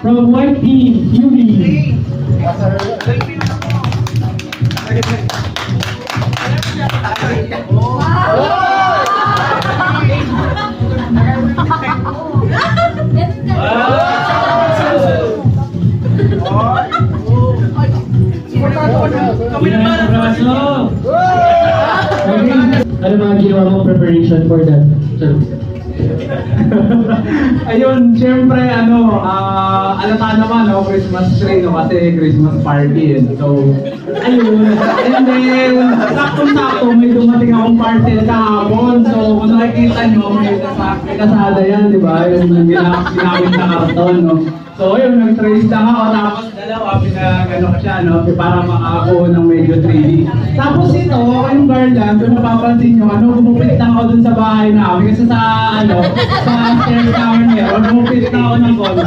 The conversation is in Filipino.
From White Team, Yumi. Ano mga ginawa mong preparation for that? Ayun, syempre, alata naman, Christmas tree, kasi Christmas party, So, ayun. And then, sakto-sakto, may dumating akong parcel kahapon. So, kung nakikita nyo, may kasada yan, di ba? Yung ginamit na karton, no? So, ayun, nag-trace lang ako, tapos dalawa, pinagano ko siya, no? Para makakakuha ng medyo 3D. Tapos ito, yung garland, kung napapansin nyo, gumupit lang ako dun sa bahay namin. Kasi sa, sa stair tower meron, gumupit lang ako ng konti.